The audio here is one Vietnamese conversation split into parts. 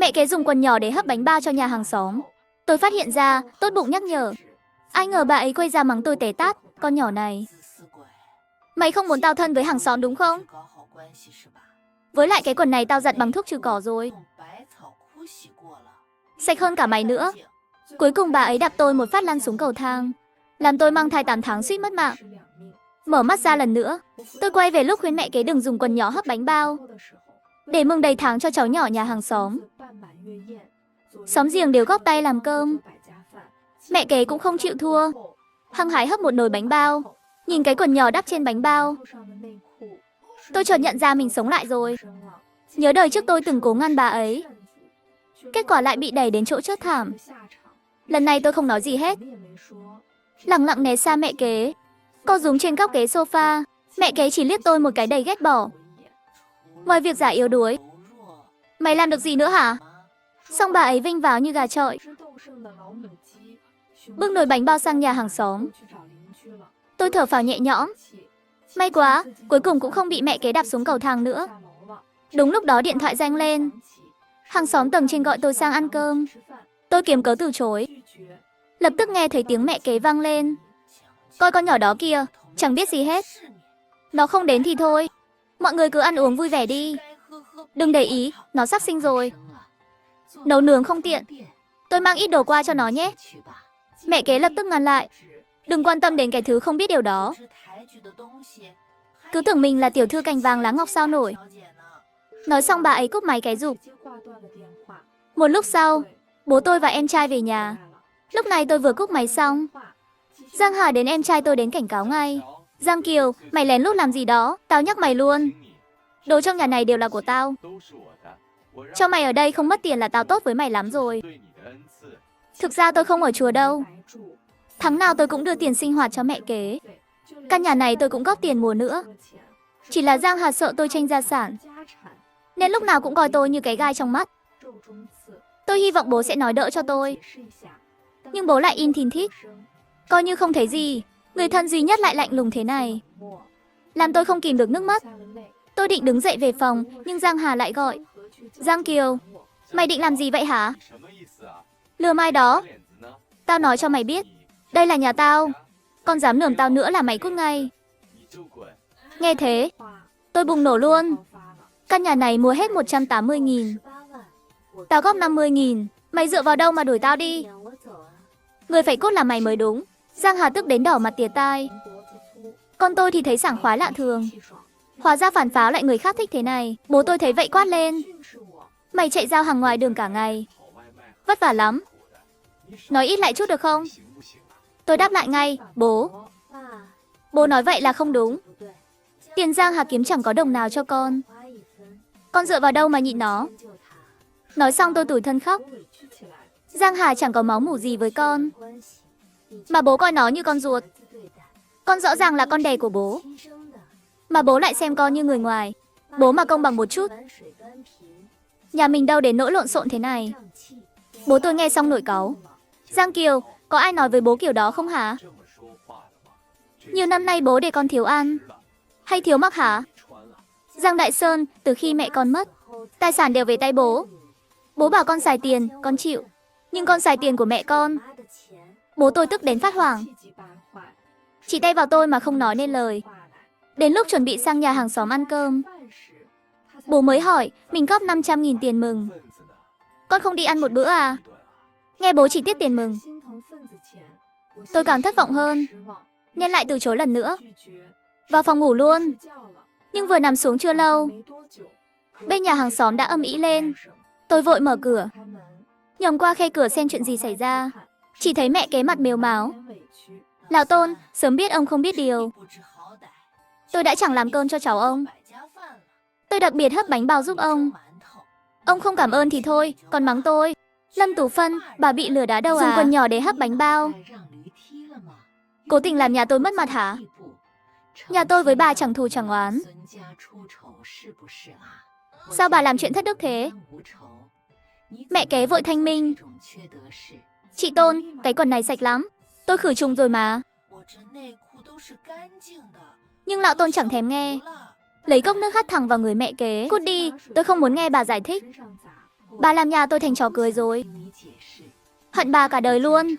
Mẹ kế dùng quần nhỏ để hấp bánh bao cho nhà hàng xóm. Tôi phát hiện ra, tốt bụng nhắc nhở. Ai ngờ bà ấy quay ra mắng tôi té tát, con nhỏ này. Mày không muốn tao thân với hàng xóm đúng không? Với lại cái quần này tao giặt bằng thuốc trừ cỏ rồi. Sạch hơn cả mày nữa. Cuối cùng bà ấy đạp tôi một phát lăn xuống cầu thang, làm tôi mang thai 8 tháng suýt mất mạng. Mở mắt ra lần nữa, tôi quay về lúc khuyên mẹ kế đừng dùng quần nhỏ hấp bánh bao, để mừng đầy tháng cho cháu nhỏ nhà hàng xóm. Xóm giềng đều góp tay làm cơm. Mẹ kế cũng không chịu thua, hăng hái hấp một nồi bánh bao. Nhìn cái quần nhỏ đắp trên bánh bao, tôi chợt nhận ra mình sống lại rồi. Nhớ đời trước tôi từng cố ngăn bà ấy, kết quả lại bị đẩy đến chỗ chết thảm. Lần này tôi không nói gì hết, lặng lặng né xa mẹ kế. Co rúm trên góc ghế sofa, mẹ kế chỉ liếc tôi một cái đầy ghét bỏ. Ngoài việc giả yếu đuối, mày làm được gì nữa hả? Xong bà ấy vinh váo như gà chọi, bưng nồi bánh bao sang nhà hàng xóm. Tôi thở phào nhẹ nhõm. May quá, cuối cùng cũng không bị mẹ kế đạp xuống cầu thang nữa. Đúng lúc đó điện thoại reng lên. Hàng xóm tầng trên gọi tôi sang ăn cơm. Tôi kiếm cớ từ chối. Lập tức nghe thấy tiếng mẹ kế vang lên. Coi con nhỏ đó kìa, chẳng biết gì hết. Nó không đến thì thôi, mọi người cứ ăn uống vui vẻ đi. Đừng để ý, nó sắp sinh rồi. Nấu nướng không tiện, tôi mang ít đồ qua cho nó nhé. Mẹ kế lập tức ngăn lại. Đừng quan tâm đến cái thứ không biết điều đó. Cứ tưởng mình là tiểu thư cành vàng lá ngọc sao nổi. Nói xong bà ấy cúp máy cái rụp. Một lúc sau, bố tôi và em trai về nhà. Lúc này tôi vừa cúp máy xong, Giang Hà đến em trai tôi đến cảnh cáo ngay. Giang Kiều, mày lén lút làm gì đó, tao nhắc mày luôn. Đồ trong nhà này đều là của tao. Cho mày ở đây không mất tiền là tao tốt với mày lắm rồi. Thực ra tôi không ở chùa đâu. Tháng nào tôi cũng đưa tiền sinh hoạt cho mẹ kế. Căn nhà này tôi cũng góp tiền mua nữa. Chỉ là Giang Hà sợ tôi tranh gia sản, nên lúc nào cũng coi tôi như cái gai trong mắt. Tôi hy vọng bố sẽ nói đỡ cho tôi, nhưng bố lại im thìn thít, coi như không thấy gì. Người thân duy nhất lại lạnh lùng thế này, làm tôi không kìm được nước mắt. Tôi định đứng dậy về phòng, nhưng Giang Hà lại gọi. Giang Kiều, mày định làm gì vậy hả? Lừa mai đó. Tao nói cho mày biết, đây là nhà tao. Con dám lườm tao nữa là mày cút ngay. Nghe thế, tôi bùng nổ luôn. Căn nhà này mua hết 180.000. Tao góp 50.000. Mày dựa vào đâu mà đuổi tao đi? Người phải cút là mày mới đúng. Giang Hà tức đến đỏ mặt tía tai. Con tôi thì thấy sảng khoái lạ thường. Hóa ra phản pháo lại người khác thích thế này. Bố tôi thấy vậy quát lên. Mày chạy giao hàng ngoài đường cả ngày, vất vả lắm. Nói ít lại chút được không? Tôi đáp lại ngay, bố. Bố nói vậy là không đúng. Tiền Giang Hà kiếm chẳng có đồng nào cho con. Con dựa vào đâu mà nhịn nó? Nói xong tôi tủi thân khóc. Giang Hà chẳng có máu mủ gì với con, mà bố coi nó như con ruột. Con rõ ràng là con đẻ của bố, mà bố lại xem con như người ngoài. Bố mà công bằng một chút, nhà mình đâu đến nỗi lộn xộn thế này. Bố tôi nghe xong nổi cáu. Giang Kiều, có ai nói với bố kiểu đó không hả? Nhiều năm nay bố để con thiếu ăn hay thiếu mặc hả? Giang Đại Sơn, từ khi mẹ con mất, tài sản đều về tay bố. Bố bảo con xài tiền, con chịu. Nhưng con xài tiền của mẹ con. Bố tôi tức đến phát hoảng, chỉ tay vào tôi mà không nói nên lời. Đến lúc chuẩn bị sang nhà hàng xóm ăn cơm, bố mới hỏi mình góp 500.000 tiền mừng. Con không đi ăn một bữa à? Nghe bố chỉ tiếc tiền mừng, tôi càng thất vọng hơn, nên lại từ chối lần nữa. Vào phòng ngủ luôn. Nhưng vừa nằm xuống chưa lâu, bên nhà hàng xóm đã âm ĩ lên. Tôi vội mở cửa, nhòm qua khe cửa xem chuyện gì xảy ra. Chỉ thấy mẹ kế mặt mếu máo. Lão Tôn, sớm biết ông không biết điều. Tôi đã chẳng làm cơm cho cháu ông. Tôi đặc biệt hấp bánh bao giúp ông. Ông không cảm ơn thì thôi, còn mắng tôi. Lâm Tú Phân, bà bị lừa đá đâu à? Dùng quần nhỏ để hấp bánh bao. Cố tình làm nhà tôi mất mặt hả? Nhà tôi với bà chẳng thù chẳng oán. Sao bà làm chuyện thất đức thế? Mẹ kế vội thanh minh. Chị Tôn, cái quần này sạch lắm. Tôi khử trùng rồi mà. Nhưng lão Tôn chẳng thèm nghe, lấy cốc nước hắt thẳng vào người mẹ kế. Cút đi, tôi không muốn nghe bà giải thích. Bà làm nhà tôi thành trò cười rồi. Hận bà cả đời luôn.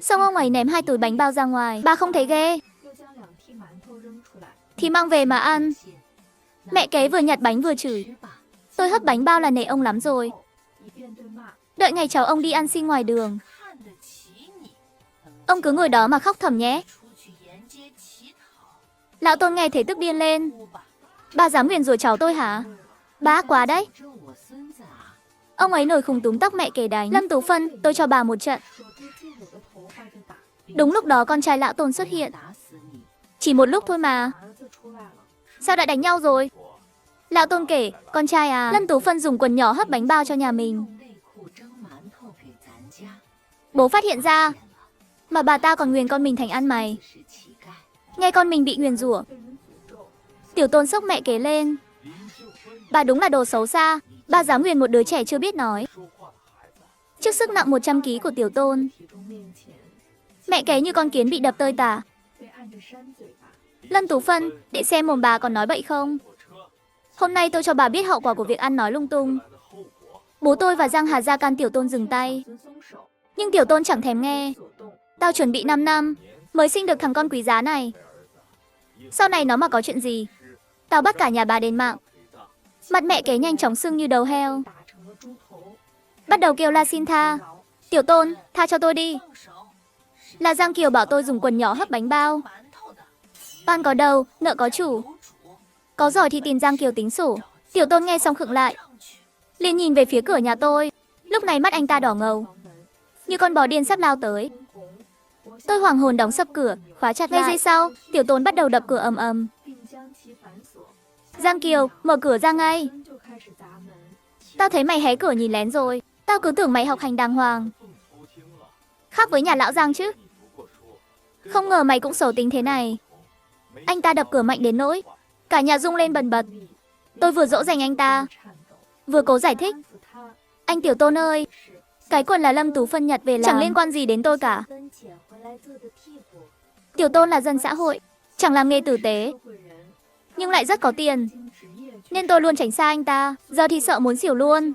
Xong ông ấy ném 2 túi bánh bao ra ngoài. Bà không thấy ghê thì mang về mà ăn. Mẹ kế vừa nhặt bánh vừa chửi. Tôi hất bánh bao là nể ông lắm rồi. Đợi ngày cháu ông đi ăn xin ngoài đường, ông cứ ngồi đó mà khóc thầm nhé. Lão Tôn nghe thế tức điên lên. Bà dám nguyền rủa cháu tôi hả? Bà ác quá đấy. Ông ấy nổi khùng túm tóc mẹ kế đánh. Lâm Tú Phân, tôi cho bà một trận. Đúng lúc đó con trai Lão Tôn xuất hiện. Chỉ một lúc thôi mà. Sao đã đánh nhau rồi? Lão Tôn kể, con trai à, Lâm Tú Phân dùng quần nhỏ hấp bánh bao cho nhà mình. Bố phát hiện ra, mà bà ta còn nguyền con mình thành ăn mày. Nghe con mình bị nguyền rủa, Tiểu Tôn sốc mẹ kế lên. Bà đúng là đồ xấu xa, bà dám nguyền một đứa trẻ chưa biết nói. Trước sức nặng 100 kg của Tiểu Tôn, mẹ kế như con kiến bị đập tơi tả. Lâm Tú Phân, để xem mồm bà còn nói bậy không. Hôm nay tôi cho bà biết hậu quả của việc ăn nói lung tung. Bố tôi và Giang Hà ra can Tiểu Tôn dừng tay, nhưng Tiểu Tôn chẳng thèm nghe. Tao chuẩn bị 5 năm mới sinh được thằng con quý giá này. Sau này nó mà có chuyện gì, tao bắt cả nhà bà đền mạng. Mặt mẹ kế nhanh chóng sưng như đầu heo, bắt đầu kêu la xin tha. Tiểu Tôn, tha cho tôi đi. Là Giang Kiều bảo tôi dùng quần nhỏ hấp bánh bao. Oan có đầu, nợ có chủ. Có giỏi thì tìm Giang Kiều tính sổ. Tiểu Tôn nghe xong khựng lại, liền nhìn về phía cửa nhà tôi. Lúc này mắt anh ta đỏ ngầu, như con bò điên sắp lao tới. Tôi hoảng hồn đóng sập cửa, khóa chặt lại. Ngay giây sau, Tiểu Tôn bắt đầu đập cửa ầm ầm. Giang Kiều, mở cửa ra ngay. Tao thấy mày hé cửa nhìn lén rồi. Tao cứ tưởng mày học hành đàng hoàng, khác với nhà lão Giang chứ. Không ngờ mày cũng xấu tính thế này. Anh ta đập cửa mạnh đến nỗi cả nhà rung lên bần bật. Tôi vừa dỗ dành anh ta, vừa cố giải thích. Anh Tiểu Tôn ơi, cái quần là Lâm Tú Phân nhặt về làm, chẳng liên quan gì đến tôi cả. Tiểu Tôn là dân xã hội, chẳng làm nghề tử tế, nhưng lại rất có tiền, nên tôi luôn tránh xa anh ta. Giờ thì sợ muốn xỉu luôn.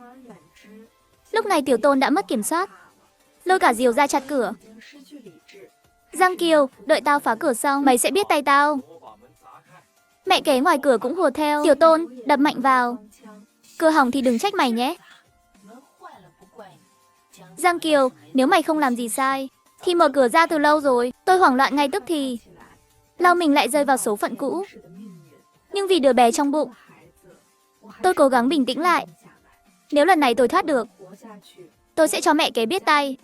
Lúc này Tiểu Tôn đã mất kiểm soát, lôi cả Diều ra chặt cửa. Giang Kiều, đợi tao phá cửa xong, mày sẽ biết tay tao. Mẹ kế ngoài cửa cũng hùa theo. Tiểu Tôn, đập mạnh vào. Cửa hỏng thì đừng trách mày nhé. Giang Kiều, nếu mày không làm gì sai, thì mở cửa ra từ lâu rồi. Tôi hoảng loạn ngay tức thì. Lao mình lại rơi vào số phận cũ. Nhưng vì đứa bé trong bụng, tôi cố gắng bình tĩnh lại. Nếu lần này tôi thoát được, tôi sẽ cho mẹ kế biết tay.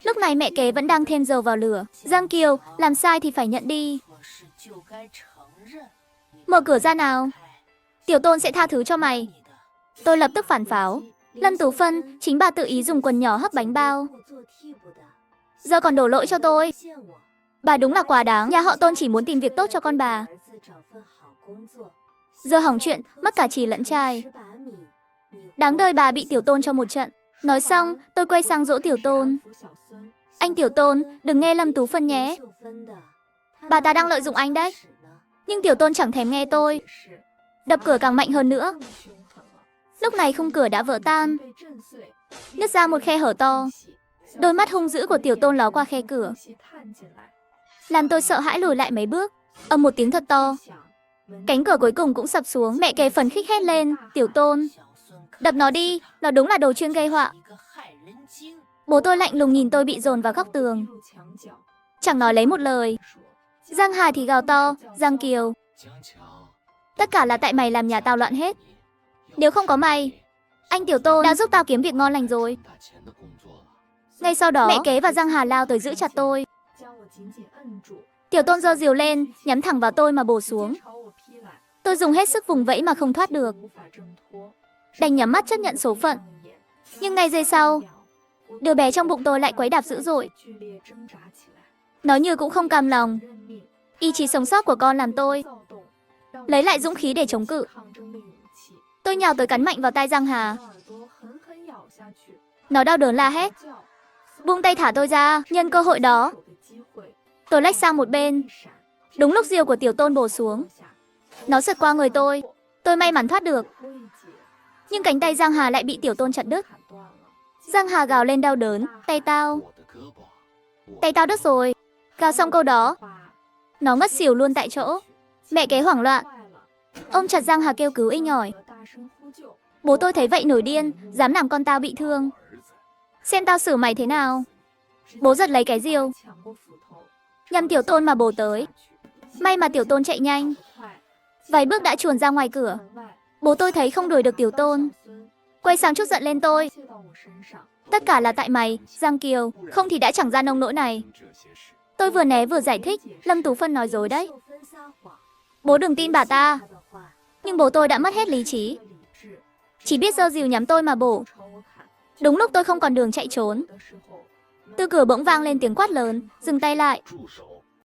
Lúc này mẹ kế vẫn đang thêm dầu vào lửa. Giang Kiều, làm sai thì phải nhận đi. Mở cửa ra nào. Tiểu Tôn sẽ tha thứ cho mày. Tôi lập tức phản pháo. Lâm Tú Phân, chính bà tự ý dùng quần nhỏ hấp bánh bao, giờ còn đổ lỗi cho tôi. Bà đúng là quá đáng. Nhà họ Tôn chỉ muốn tìm việc tốt cho con bà, giờ hỏng chuyện, mất cả chì lẫn trai. Đáng đời bà bị Tiểu Tôn cho một trận. Nói xong, tôi quay sang dỗ Tiểu Tôn. Anh Tiểu Tôn, đừng nghe Lâm Tú Phân nhé. Bà ta đang lợi dụng anh đấy. Nhưng Tiểu Tôn chẳng thèm nghe tôi, đập cửa càng mạnh hơn nữa. Lúc này khung cửa đã vỡ tan, nứt ra một khe hở to. Đôi mắt hung dữ của Tiểu Tôn ló qua khe cửa, làm tôi sợ hãi lùi lại mấy bước. Ầm một tiếng thật to, cánh cửa cuối cùng cũng sập xuống. Mẹ kế phấn khích hét lên, Tiểu Tôn, đập nó đi, nó đúng là đồ chuyên gây họa. Bố tôi lạnh lùng nhìn tôi bị dồn vào góc tường, chẳng nói lấy một lời. Giang Hà thì gào to, Giang Kiều, tất cả là tại mày làm nhà tao loạn hết. Nếu không có mày, anh Tiểu Tôn đã giúp tao kiếm việc ngon lành rồi. Ngay sau đó, mẹ kế và Giang Hà lao tới giữ chặt tôi. Tiểu Tôn giơ diều lên, nhắm thẳng vào tôi mà bổ xuống. Tôi dùng hết sức vùng vẫy mà không thoát được, đành nhắm mắt chấp nhận số phận. Nhưng ngay giây sau, đứa bé trong bụng tôi lại quấy đạp dữ dội. Nó như cũng không cam lòng. Ý chí sống sót của con làm tôi lấy lại dũng khí để chống cự. Tôi nhào tới cắn mạnh vào tai Giang Hà. Nó đau đớn la hét, buông tay thả tôi ra. Nhân cơ hội đó, tôi lách sang một bên. Đúng lúc diều của Tiểu Tôn bổ xuống, nó sượt qua người tôi may mắn thoát được. Nhưng cánh tay Giang Hà lại bị Tiểu Tôn chặt đứt. Giang Hà gào lên đau đớn, tay tao đứt rồi. Gào xong câu đó, nó ngất xỉu luôn tại chỗ. Mẹ kế hoảng loạn, ôm chặt Giang Hà kêu cứu inh ỏi. Bố tôi thấy vậy nổi điên, dám làm con tao bị thương. Xem tao xử mày thế nào. Bố giật lấy cái rìu, nhằm Tiểu Tôn mà bổ tới. May mà Tiểu Tôn chạy nhanh, vài bước đã chuồn ra ngoài cửa. Bố tôi thấy không đuổi được Tiểu Tôn, quay sang trút giận lên tôi. Tất cả là tại mày, Giang Kiều, không thì đã chẳng ra nông nỗi này. Tôi vừa né vừa giải thích, Lâm Tú Phân nói dối đấy. Bố đừng tin bà ta. Nhưng bố tôi đã mất hết lý trí, chỉ biết giơ rìu nhắm tôi mà bổ. Đúng lúc tôi không còn đường chạy trốn, từ cửa bỗng vang lên tiếng quát lớn, dừng tay lại.